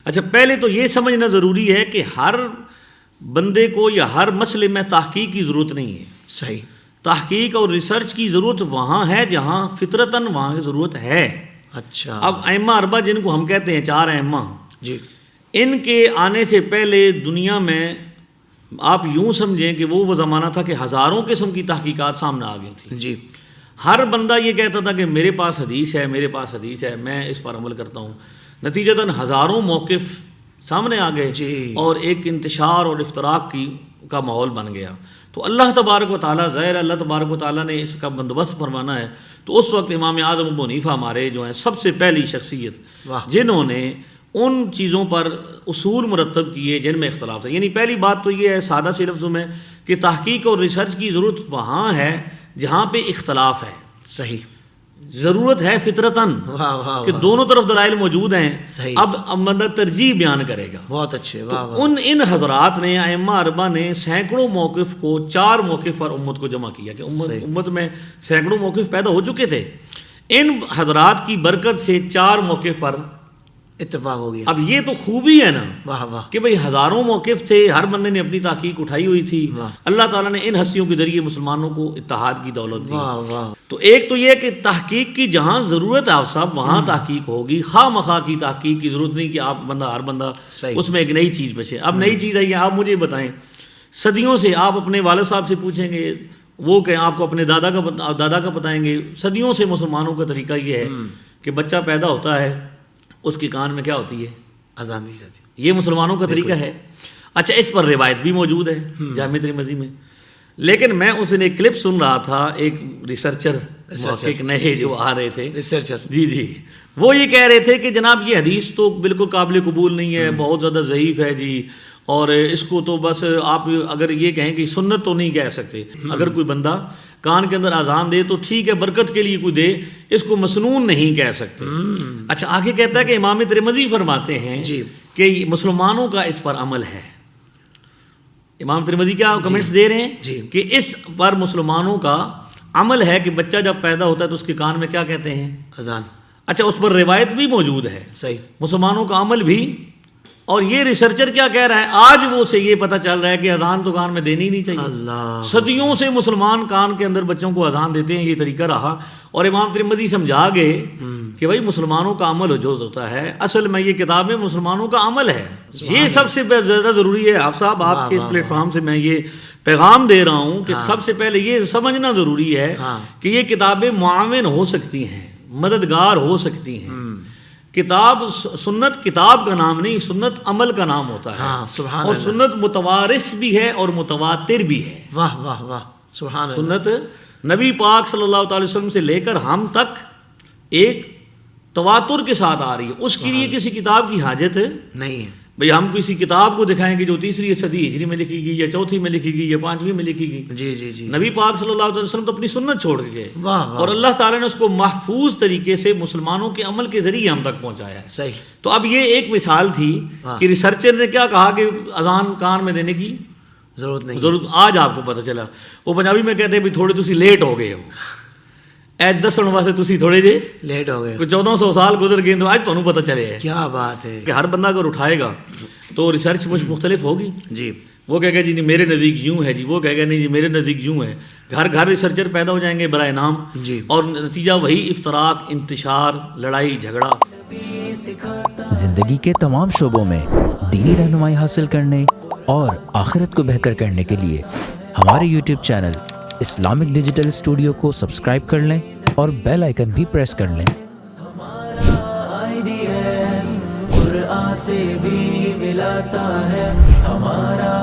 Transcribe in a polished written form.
اچھا پہلے تو یہ سمجھنا ضروری ہے کہ ہر بندے کو یا ہر مسئلے میں تحقیق کی ضرورت نہیں ہے. صحیح. تحقیق اور ریسرچ کی ضرورت وہاں ہے جہاں فطرتاً وہاں کی ضرورت ہے. اچھا. اب ائمہ اربعہ جن کو ہم کہتے ہیں 4 ائمہ جی، ان کے آنے سے پہلے دنیا میں آپ یوں سمجھیں کہ وہ زمانہ تھا کہ ہزاروں قسم کی تحقیقات سامنے آ گئی تھیں. جی، ہر بندہ یہ کہتا تھا کہ میرے پاس حدیث ہے، میرے پاس حدیث ہے، میں اس پر عمل کرتا ہوں. نتیجتاً ہزاروں موقف سامنے آ گئے جی، اور ایک انتشار اور افتراق کا ماحول بن گیا. تو اللہ تبارک و تعالیٰ ظاہر اللہ تبارک و تعالیٰ نے اس کا بندوبست فرمانا ہے. تو اس وقت امام اعظم ابو حنیفہ ہمارے جو ہیں سب سے پہلی شخصیت جنہوں نے ان چیزوں پر اصول مرتب کیے جن میں اختلاف تھا. یعنی پہلی بات تو یہ ہے سادہ سی لفظوں میں کہ تحقیق اور ریسرچ کی ضرورت وہاں ہے جہاں پہ اختلاف ہے. صحیح. ضرورت ہے فطرتاً کہ دونوں طرف دلائل موجود ہیں. صحیح. اب بندہ ترجیح بیان کرے گا. بہت اچھے. ان حضرات نے ائمہ اربعہ نے سینکڑوں موقف کو 4 موقف پر امت کو جمع کیا کہ امت میں سینکڑوں موقف پیدا ہو چکے تھے. ان حضرات کی برکت سے 4 موقف پر اتفاق ہو گیا. اب یہ تو خوبی ہے نا واہ واہ کہ بھئی ہزاروں موقف تھے، ہر بندے نے اپنی تحقیق اٹھائی ہوئی تھی. اللہ تعالیٰ نے ان ہستیوں کے ذریعے مسلمانوں کو اتحاد کی دولت دی. واہ واہ. تو ایک تو یہ کہ تحقیق کی جہاں ضرورت ہے آپ صاحب وہاں تحقیق ہوگی. خواہ مخواہ کی تحقیق کی ضرورت نہیں کہ آپ ہر بندہ اس میں ایک نئی چیز بچے. اب نئی چیز آئی ہے، آپ مجھے بتائیں صدیوں سے آپ اپنے والد صاحب سے پوچھیں گے وہ کہ آپ کو اپنے دادا کا بتائیں گے. صدیوں سے مسلمانوں کا طریقہ یہ ہے کہ بچہ پیدا ہوتا ہے اس کے کان میں کیا ہوتی ہے؟ اذان دی جاتی. یہ مسلمانوں کا طریقہ ہے. اچھا اس پر روایت بھی موجود ہے جامع ترمذی میں. لیکن میں اس دن ایک کلپ سن رہا تھا، ایک ریسرچر نئے جو آ رہے تھے ریسرچر جی وہ یہ کہہ رہے تھے کہ جناب یہ حدیث تو بالکل قابل قبول نہیں ہے، بہت زیادہ ضعیف ہے جی، اور اس کو تو بس آپ اگر یہ کہیں کہ سنت تو نہیں کہہ سکتے. اگر کوئی بندہ کان کے اندر اذان دے تو ٹھیک ہے، برکت کے لیے کوئی دے، اس کو مسنون نہیں کہہ سکتے. اچھا آگے کہتا ہے کہ امام ترمذی فرماتے ہیں کہ مسلمانوں کا اس پر عمل ہے. امام ترمذی کیا کمنٹس دے رہے ہیں کہ اس پر مسلمانوں کا عمل ہے کہ بچہ جب پیدا ہوتا ہے تو اس کے کان میں کیا کہتے ہیں؟ اذان. اچھا اس پر روایت بھی موجود ہے. صحیح. مسلمانوں کا عمل بھی. اور یہ ریسرچر کیا کہہ رہا ہے؟ آج وہ سے یہ پتہ چل رہا ہے کہ اذان تو کان میں دینی نہیں چاہیے. اللہ. صدیوں سے مسلمان کان کے اندر بچوں کو اذان دیتے ہیں، یہ طریقہ رہا. اور امام ترمذی سمجھا گئے کہ بھائی مسلمانوں کا عمل جو ہوتا ہے اصل میں یہ کتاب میں مسلمانوں کا عمل ہے. یہ سب سے زیادہ ضروری ہے. آپ صاحب آپ کے اس پلیٹ فارم سے میں یہ پیغام دے رہا ہوں کہ سب سے پہلے یہ سمجھنا ضروری ہے کہ یہ کتابیں معاون ہو سکتی ہیں، مددگار ہو سکتی ہیں. کتاب سنت کتاب کا نام نہیں، سنت عمل کا نام ہوتا ہے. اور سنت متوارث بھی ہے اور متواتر بھی ہے. واہ واہ واہ. سبحان اللہ. سنت نبی پاک صلی اللہ تعالی وسلم سے لے کر ہم تک ایک تواتر کے ساتھ آ رہی ہے. اس کے لیے کسی کتاب کی حاجت نہیں ہے. بھئی ہم کسی کتاب کو دکھائیں گے جو 3ری صدی ہجری میں لکھی گئی یا 4تھی میں لکھی گئی یا 5ویں میں لکھی گئی. جی. نبی پاک صلی اللہ علیہ وسلم تو اپنی سنت چھوڑ کے گئے اور اللہ تعالیٰ نے اس کو محفوظ طریقے سے مسلمانوں کے عمل کے ذریعے ہم تک پہنچایا ہے. صحیح. تو اب یہ ایک مثال تھی کہ ریسرچر نے کیا کہا کہ اذان کان میں دینے کی ضرورت نہیں. آج آپ کو پتہ چلا. وہ پنجابی میں کہتے ہیں بھی تھوڑے تسی لیٹ ہو گئے ہو. دسن واسطے تسی تھوڑے جے لیٹ ہو گئے. 1400 سال گزر گئے تو آج تمہیں پتہ چلے ہے. کیا بات ہے کہ ہر بندہ اگر اٹھائے گا تو ریسرچ کچھ مختلف ہوگی. جی. وہ کہے گا جی میرے نزدیک یوں ہے، جی وہ کہے گا نہیں جی میرے نزدیک یوں ہے. گھر ریسرچر پیدا ہو جائیں گے برائے نام. جی. اور نتیجہ وہی افتراق، انتشار، لڑائی جھگڑا. زندگی کے تمام شعبوں میں دینی رہنمائی حاصل کرنے اور آخرت کو بہتر کرنے کے لیے ہمارے YouTube channel Islamic digital studio کو سبسکرائب کر لیں اور بیل آئیکن بھی پریس کر لیں. قرآن سے بھی ملاتا ہے ہمارا